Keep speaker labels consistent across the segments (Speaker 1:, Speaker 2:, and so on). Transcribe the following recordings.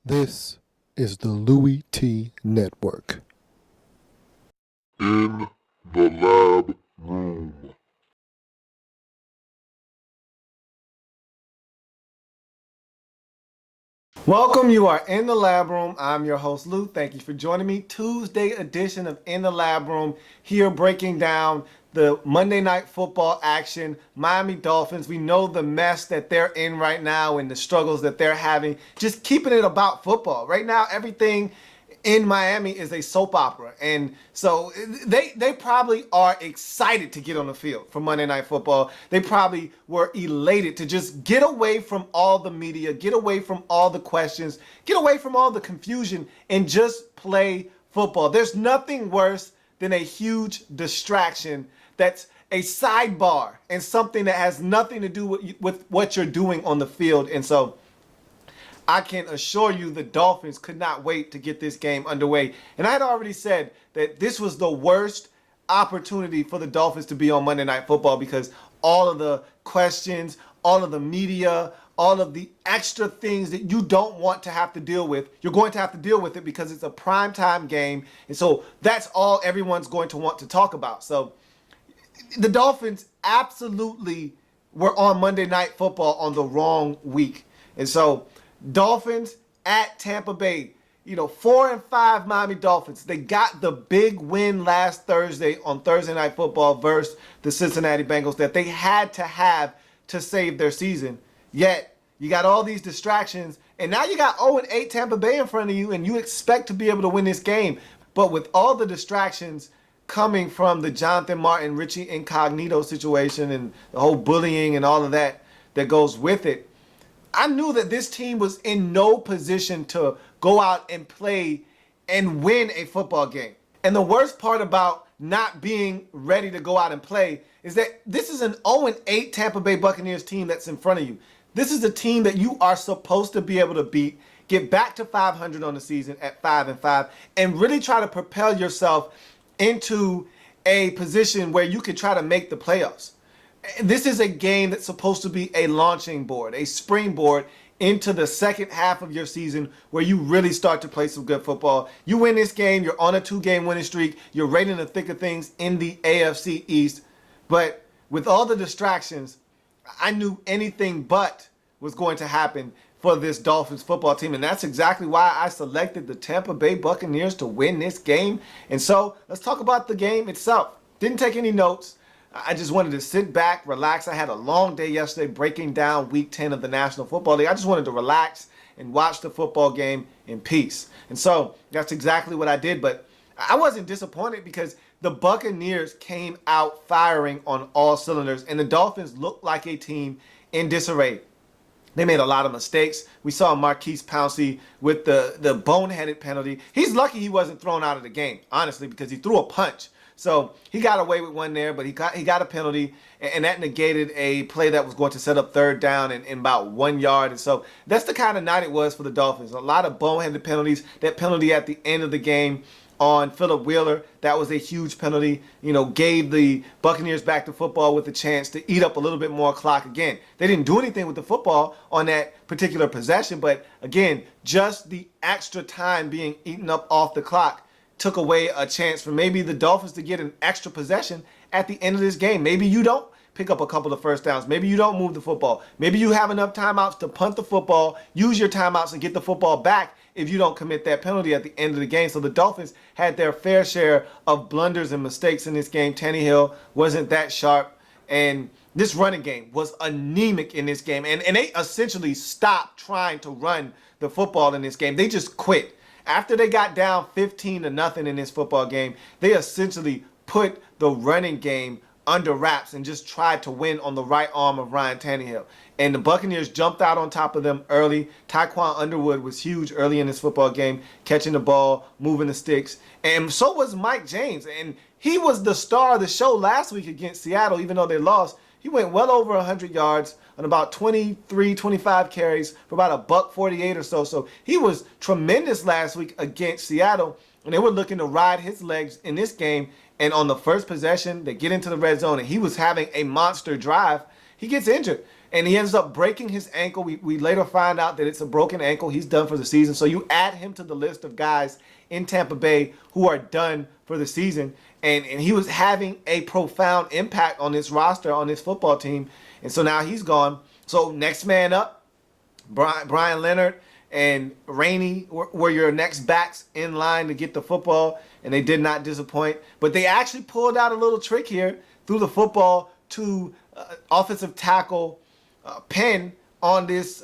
Speaker 1: This is the Louie T Network.
Speaker 2: In the Lab Room.
Speaker 3: Welcome, you are in the Lab Room. I'm your host, Lou. Thank you for joining me. Tuesday edition of In the Lab Room, here breaking down the Monday Night Football action. Miami Dolphins, we know the mess that they're in right now and the struggles that they're having. Just keeping it about football. Right now, everything in Miami is a soap opera. And so they probably are excited to get on the field for Monday Night Football. They probably were elated to just get away from all the media, get away from all the questions, get away from all the confusion and just play football. There's nothing worse than a huge distraction that's a sidebar and something that has nothing to do with what you're doing on the field. And so I can assure you the Dolphins could not wait to get this game underway. And I had already said that this was the worst opportunity for the Dolphins to be on Monday Night Football because all of the questions, all of the media, all of the extra things that you don't want to have to deal with, you're going to have to deal with it because it's a primetime game. And so that's all everyone's going to want to talk about. So the Dolphins absolutely were on Monday Night Football on the wrong week. And so Dolphins at Tampa Bay, 4-5 Miami Dolphins. They got the big win last Thursday on Thursday Night Football versus the Cincinnati Bengals that they had to have to save their season. Yet, you got all these distractions, and now you got 0-8 Tampa Bay in front of you, and you expect to be able to win this game. But with all the distractions coming from the Jonathan Martin, Richie Incognito situation and the whole bullying and all of that goes with it, I knew that this team was in no position to go out and play and win a football game. And the worst part about not being ready to go out and play is that this is an 0-8 Tampa Bay Buccaneers team that's in front of you. This is a team that you are supposed to be able to beat, get back to 500 on the season at 5-5, and really try to propel yourself into a position where you can try to make the playoffs. This is a game that's supposed to be a launching board, a springboard into the second half of your season where you really start to play some good football. You win this game, you're on a 2-game winning streak, you're right in the thick of things in the AFC East. But with all the distractions, I knew anything but was going to happen for this Dolphins football team. And that's exactly why I selected the Tampa Bay Buccaneers to win this game. And so let's talk about the game itself. Didn't take any notes. I just wanted to sit back, relax. I had a long day yesterday breaking down week 10 of the National Football League. I just wanted to relax and watch the football game in peace. And so that's exactly what I did. But I wasn't disappointed because the Buccaneers came out firing on all cylinders. And the Dolphins looked like a team in disarray. They made a lot of mistakes. We saw Marquise Pouncey with the boneheaded penalty. He's lucky he wasn't thrown out of the game, honestly, because he threw a punch. So he got away with one there, but he got a penalty, and that negated a play that was going to set up third down in about 1 yard. And so that's the kind of night it was for the Dolphins. A lot of boneheaded penalties. That penalty at the end of the game on Phillip Wheeler, that was a huge penalty, gave the Buccaneers back to football with a chance to eat up a little bit more clock again. They didn't do anything with the football on that particular possession, but again, just the extra time being eaten up off the clock took away a chance for maybe the Dolphins to get an extra possession at the end of this game. Maybe you don't pick up a couple of first downs. Maybe you don't move the football. Maybe you have enough timeouts to punt the football, use your timeouts and get the football back if you don't commit that penalty at the end of the game. So the Dolphins had their fair share of blunders and mistakes in this game. Tannehill wasn't that sharp, and this running game was anemic in this game. And they essentially stopped trying to run the football in this game. They just quit. After they got down 15-0 in this football game, they essentially put the running game under wraps and just tried to win on the right arm of Ryan Tannehill. And the Buccaneers jumped out on top of them early. Tyquan Underwood was huge early in this football game, catching the ball, moving the sticks. And so was Mike James. And he was the star of the show last week against Seattle, even though they lost. He went well over 100 yards on about 23, 25 carries for about $148 or so. So he was tremendous last week against Seattle, and they were looking to ride his legs in this game. And on the first possession, they get into the red zone, and he was having a monster drive. He gets injured. and he ends up breaking his ankle. We later find out that it's a broken ankle. He's done for the season. So you add him to the list of guys in Tampa Bay who are done for the season. And he was having a profound impact on this roster, on this football team. And so now he's gone. So next man up, Brian Leonard and Rainey were your next backs in line to get the football, and they did not disappoint. But they actually pulled out a little trick here, threw the football to offensive tackle Penn on this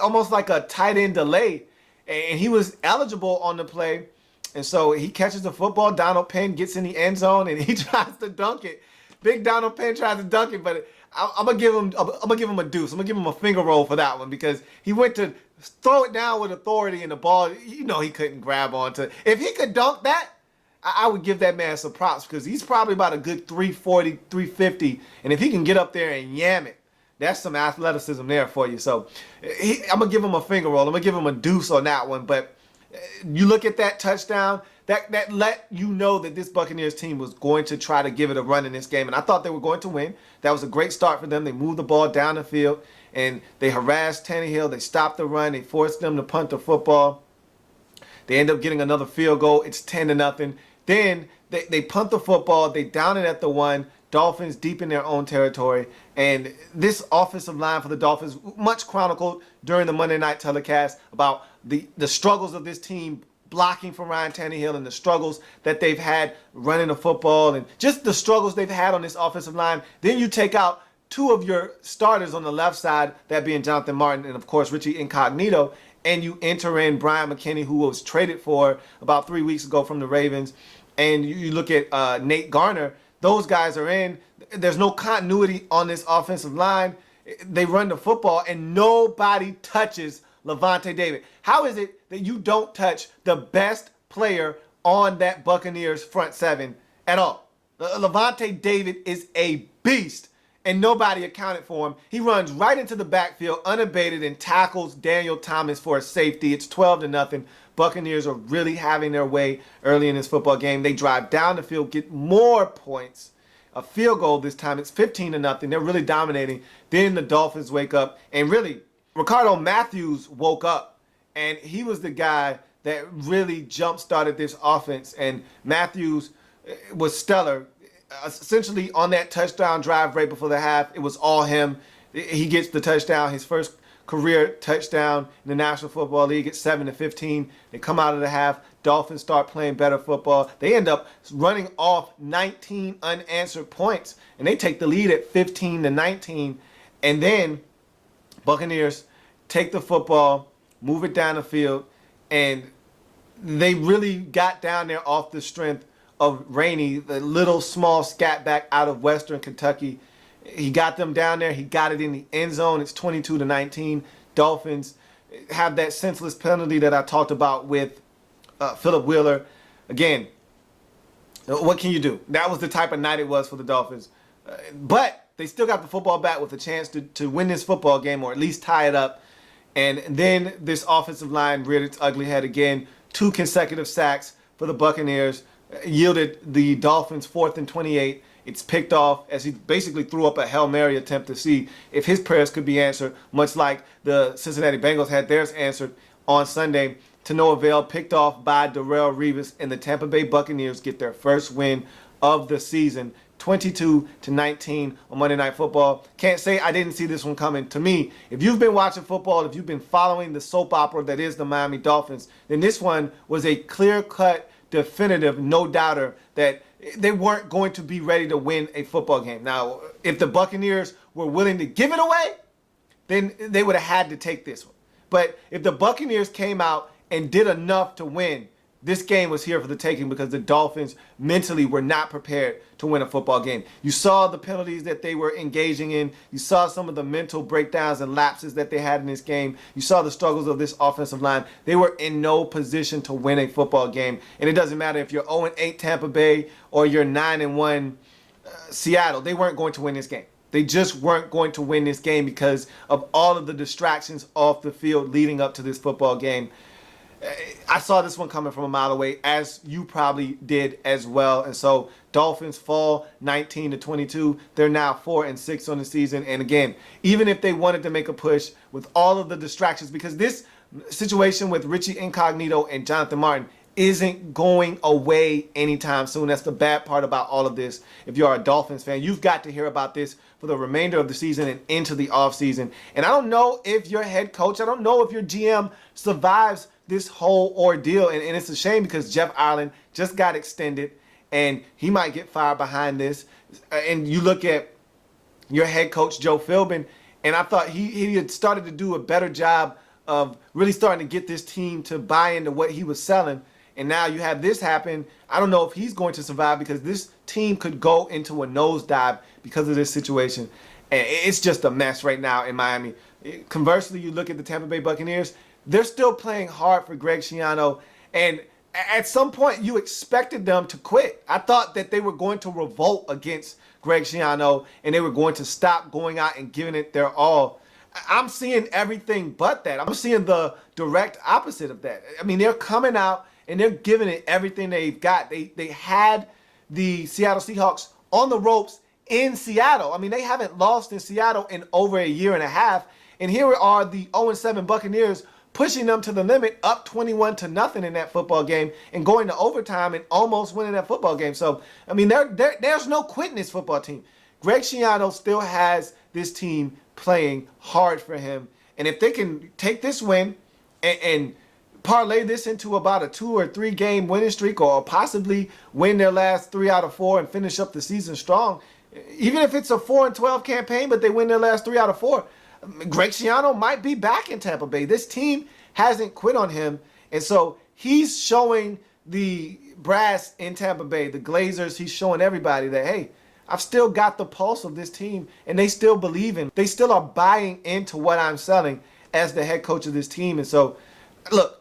Speaker 3: almost like a tight end delay, and he was eligible on the play. And so he catches the football. Donald Penn gets in the end zone, and he tries to dunk it. Big Donald Penn tries to dunk it, but I'm gonna give him a deuce. I'm gonna give him a finger roll for that one, because he went to throw it down with authority, and the ball, he couldn't grab onto. If he could dunk that, I would give that man some props, because he's probably about a good 340, 350, and if he can get up there and yam it, that's some athleticism there for you. So I'm gonna give him a finger roll. I'm gonna give him a deuce on that one. But you look at that touchdown, that let you know that this Buccaneers team was going to try to give it a run in this game. And I thought they were going to win. That was a great start for them. They moved the ball down the field, and they harassed Tannehill. They stopped the run. They forced them to punt the football. They end up getting another field goal. It's 10-0. Then they punt the football. They down it at the 1. Dolphins deep in their own territory. And this offensive line for the Dolphins, much chronicled during the Monday night telecast about the struggles of this team blocking for Ryan Tannehill, and the struggles that they've had running the football, and just the struggles they've had on this offensive line. Then you take out two of your starters on the left side, that being Jonathan Martin and, of course, Richie Incognito, and you enter in Brian McKinney, who was traded for about 3 weeks ago from the Ravens, and you look at Nate Garner. Those guys are in. There's no continuity on this offensive line. They run the football, and nobody touches Lavonte David. How is it that you don't touch the best player on that Buccaneers front seven at all? Lavonte David is a beast, and nobody accounted for him. He runs right into the backfield unabated and tackles Daniel Thomas for a safety. It's 12-0. Buccaneers are really having their way early in this football game. They drive down the field, get more points. A field goal this time. It's 15-0. They're really dominating. Then the Dolphins wake up, and really, Ricardo Matthews woke up, and he was the guy that really jump-started this offense. And Matthews was stellar. Essentially, on that touchdown drive right before the half, it was all him. He gets the touchdown, his first career touchdown in the National Football League. It's 7-15. They come out of the half. Dolphins start playing better football. They end up running off 19 unanswered points, and they take the lead at 15-19. And then Buccaneers take the football, move it down the field, and they really got down there off the strength of Rainey, the little small scat back out of Western Kentucky. He got them down there. He got it in the end zone. It's 22-19. Dolphins have that senseless penalty that I talked about with Phillip Wheeler. Again, what can you do? That was the type of night it was for the Dolphins. But they still got the football back with a chance to win this football game, or at least tie it up. And then this offensive line reared its ugly head again. 2 consecutive sacks for the Buccaneers yielded the Dolphins 4th and 28. It's picked off as he basically threw up a Hail Mary attempt to see if his prayers could be answered, much like the Cincinnati Bengals had theirs answered on Sunday. To no avail, picked off by Darrelle Revis, and the Tampa Bay Buccaneers get their first win of the season, 22-19 on Monday Night Football. Can't say I didn't see this one coming. To me, if you've been watching football, if you've been following the soap opera that is the Miami Dolphins, then this one was a clear-cut, definitive, no-doubter that they weren't going to be ready to win a football game. Now, if the Buccaneers were willing to give it away, then they would have had to take this one. But if the Buccaneers came out and did enough to win, this game was here for the taking, because the Dolphins mentally were not prepared to win a football game. You saw the penalties that they were engaging in. You saw some of the mental breakdowns and lapses that they had in this game. You saw the struggles of this offensive line. They were in no position to win a football game. And it doesn't matter if you're 0-8 Tampa Bay or you're 9-1 Seattle. They weren't going to win this game. They just weren't going to win this game because of all of the distractions off the field leading up to this football game. I saw this one coming from a mile away, as you probably did as well. And so Dolphins fall 19-22. They're now 4-6 on the season. And again, even if they wanted to make a push with all of the distractions, because this situation with Richie Incognito and Jonathan Martin isn't going away anytime soon. That's the bad part about all of this. If you're a Dolphins fan, you've got to hear about this for the remainder of the season and into the offseason. And I don't know if your head coach, I don't know if your GM survives this whole ordeal. And it's a shame because Jeff Ireland just got extended and he might get fired behind this. And you look at your head coach, Joe Philbin, and I thought he had started to do a better job of really starting to get this team to buy into what he was selling. And now you have this happen. I don't know if he's going to survive because this team could go into a nosedive because of this situation. And it's just a mess right now in Miami. Conversely, you look at the Tampa Bay Buccaneers. They're still playing hard for Greg Schiano. And at some point, you expected them to quit. I thought that they were going to revolt against Greg Schiano and they were going to stop going out and giving it their all. I'm seeing everything but that. I'm seeing the direct opposite of that. I mean, they're coming out and they're giving it everything they've got. They had the Seattle Seahawks on the ropes in Seattle. I mean, they haven't lost in Seattle in over a year and a half. And here are the 0-7 Buccaneers pushing them to the limit, up 21-0 in that football game and going to overtime and almost winning that football game. So, I mean, there's no quitting this football team. Greg Schiano still has this team playing hard for him. And if they can take this win and parlay this into about a 2 or 3 game winning streak or possibly win their last 3 out of 4 and finish up the season strong, even if it's a 4-12 campaign, but they win their last 3 out of 4, Greg Schiano might be back in Tampa Bay. This team hasn't quit on him. And so he's showing the brass in Tampa Bay, the Glazers, he's showing everybody that, hey, I've still got the pulse of this team and they still believe in, they still are buying into what I'm selling as the head coach of this team. And so, look,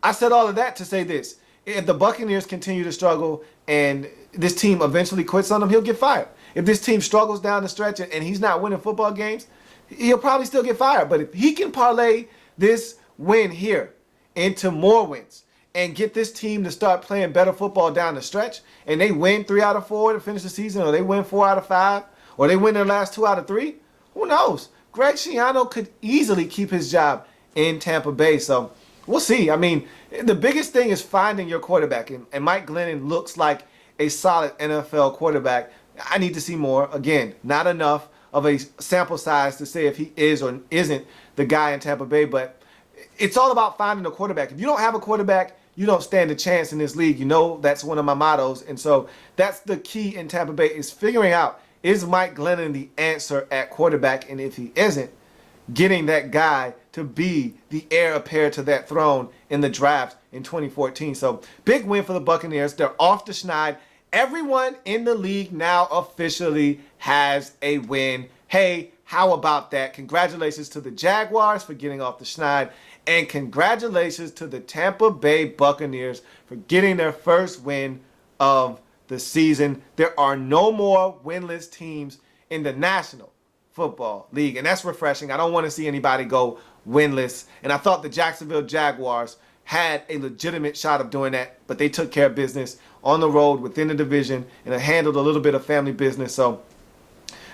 Speaker 3: I said all of that to say this. If the Buccaneers continue to struggle and this team eventually quits on him, he'll get fired. If this team struggles down the stretch and he's not winning football games, he'll probably still get fired. But if he can parlay this win here into more wins and get this team to start playing better football down the stretch, and they win 3 out of 4 to finish the season, or they win 4 out of 5, or they win their last 2 out of 3, who knows? Greg Schiano could easily keep his job in Tampa Bay. So we'll see. I mean, the biggest thing is finding your quarterback. And Mike Glennon looks like a solid NFL quarterback. I need to see more. Again, not enough of a sample size to say if he is or isn't the guy in Tampa Bay. But it's all about finding a quarterback. If you don't have a quarterback, you don't stand a chance in this league. You know that's one of my mottos. And so that's the key in Tampa Bay is figuring out, is Mike Glennon the answer at quarterback? And if he isn't, getting that guy to be the heir apparent to that throne in the draft in 2014. So big win for the Buccaneers. They're off the schneid. Everyone in the league now officially has a win. Hey, how about that? Congratulations to the Jaguars for getting off the schneid. And congratulations to the Tampa Bay Buccaneers for getting their first win of the season. There are no more winless teams in the National Football League, and that's refreshing. I don't want to see anybody go winless. And I thought the Jacksonville Jaguars had a legitimate shot of doing that, but they took care of business on the road within the division and handled a little bit of family business. So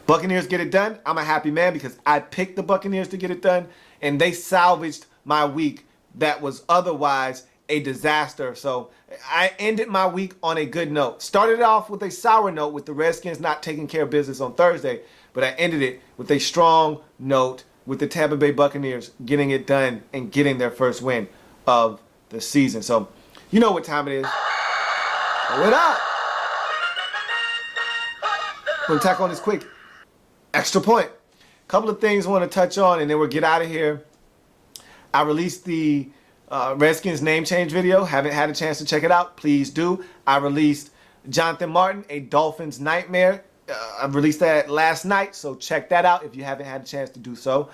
Speaker 3: Buccaneers get it done. I'm a happy man because I picked the Buccaneers to get it done, and they salvaged my week that was otherwise a disaster. So I ended my week on a good note. Started off with a sour note with the Redskins not taking care of business on Thursday, but I ended it with a strong note with the Tampa Bay Buccaneers getting it done and getting their first win of the season. So you know what time it is. Throw it up. We'll tack on this quick extra point. Couple of things I want to touch on and then we'll get out of here. I released the Redskins name change video. Haven't had a chance to check it out. Please do. I released Jonathan Martin, A Dolphins Nightmare. I released that last night, so check that out if you haven't had a chance to do so.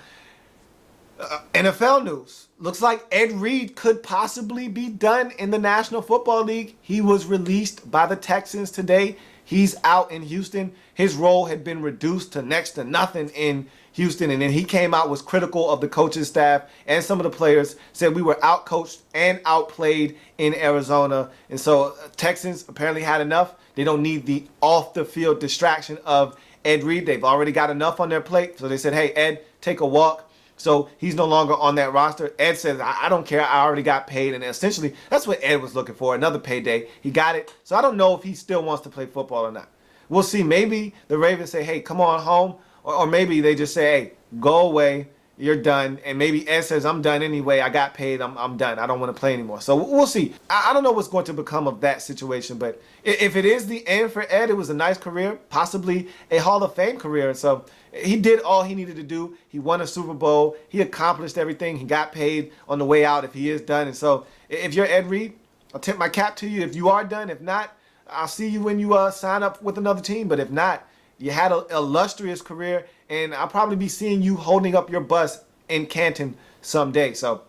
Speaker 3: NFL news. Looks like Ed Reed could possibly be done in the National Football League. He was released by the Texans today. He's out in Houston. His role had been reduced to next to nothing in Houston. And then he came out, was critical of the coaching staff and some of the players, said we were outcoached and outplayed in Arizona. And so Texans apparently had enough. They don't need the off-the-field distraction of Ed Reed. They've already got enough on their plate. So they said, hey, Ed, take a walk. So he's no longer on that roster. Ed says, I don't care. I already got paid. And essentially, that's what Ed was looking for, another payday. He got it. So I don't know if he still wants to play football or not. We'll see. Maybe the Ravens say, hey, come on home. Or maybe they just say, hey, go away. You're done. And maybe Ed says, I'm done anyway. I got paid. I'm done. I don't want to play anymore. So we'll see. I don't know what's going to become of that situation. But if it is the end for Ed, it was a nice career, possibly a Hall of Fame career. And so he did all he needed to do. He won a Super Bowl. He accomplished everything. He got paid on the way out if he is done. And so if you're Ed Reed, I'll tip my cap to you. If you are done, if not, I'll see you when you sign up with another team. But if not, you had an illustrious career, and I'll probably be seeing you holding up your bus in Canton someday. So,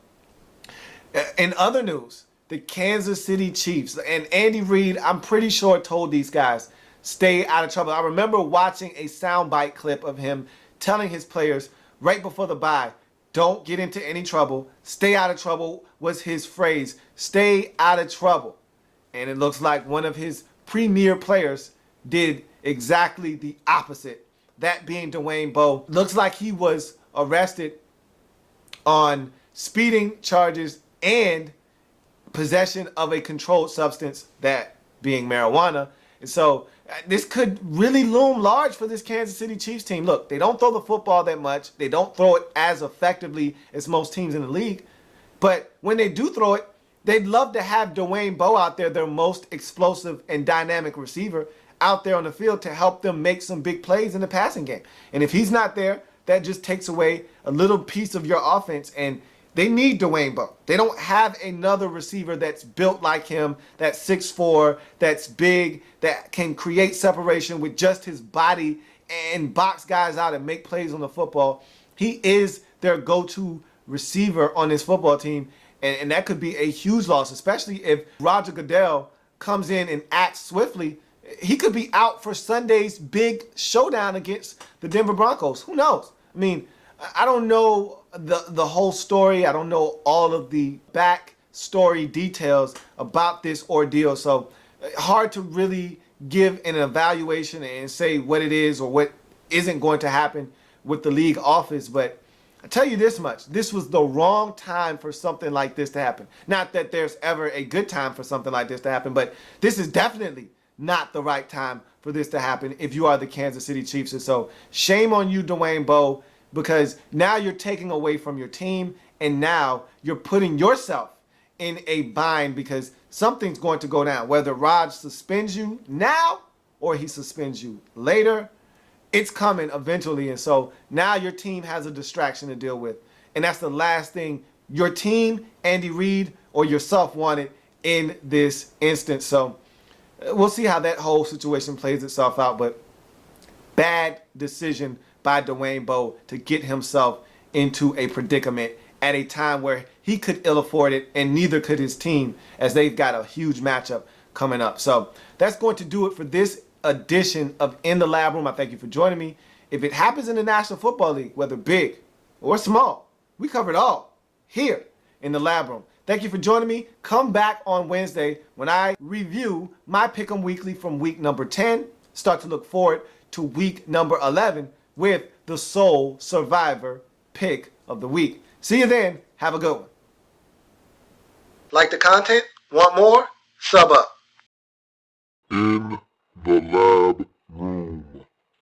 Speaker 3: in other news, the Kansas City Chiefs and Andy Reid, I'm pretty sure, told these guys, stay out of trouble. I remember watching a soundbite clip of him telling his players right before the bye, don't get into any trouble. Stay out of trouble was his phrase. Stay out of trouble. And it looks like one of his premier players did exactly the opposite. That being Dwayne Bowe. Looks like he was arrested on speeding charges and possession of a controlled substance, that being marijuana. And so this could really loom large for this Kansas City Chiefs team. Look, they don't throw the football that much. They don't throw it as effectively as most teams in the league. But when they do throw it, they'd love to have Dwayne Bowe out there, their most explosive and dynamic receiver, out there on the field to help them make some big plays in the passing game. And if he's not there, that just takes away a little piece of your offense. And they need Dwayne Bowe. They don't have another receiver that's built like him, that's 6'4", that's big, that can create separation with just his body and box guys out and make plays on the football. He is their go-to receiver on this football team. And that could be a huge loss, especially if Roger Goodell comes in and acts swiftly. He could be out for Sunday's big showdown against the Denver Broncos. Who knows? I mean, I don't know the whole story. I don't know all of the back story details about this ordeal. So hard to really give an evaluation and say what it is or what isn't going to happen with the league office. But I tell you this much, this was the wrong time for something like this to happen. Not that there's ever a good time for something like this to happen, but this is definitely not the right time for this to happen if you are the Kansas City Chiefs. And so shame on you, Dwayne Bowe, because now you're taking away from your team and now you're putting yourself in a bind because something's going to go down. Whether Raj suspends you now or he suspends you later, it's coming eventually. And so now your team has a distraction to deal with. And that's the last thing your team, Andy Reid, or yourself wanted in this instance. So we'll see how that whole situation plays itself out. But bad decision by Dwayne Bowe to get himself into a predicament at a time where he could ill afford it and neither could his team, as they've got a huge matchup coming up. So that's going to do it for this edition of In the Lab Room. I thank you for joining me. If it happens in the National Football League, whether big or small, we cover it all here in the Lab Room. Thank you for joining me. Come back on Wednesday when I review my Pick'em Weekly from week number 10. Start to look forward to week number 11 with the sole survivor pick of the week. See you then. Have a good one. Like the content? Want more? Sub up.
Speaker 2: In the Lab Room.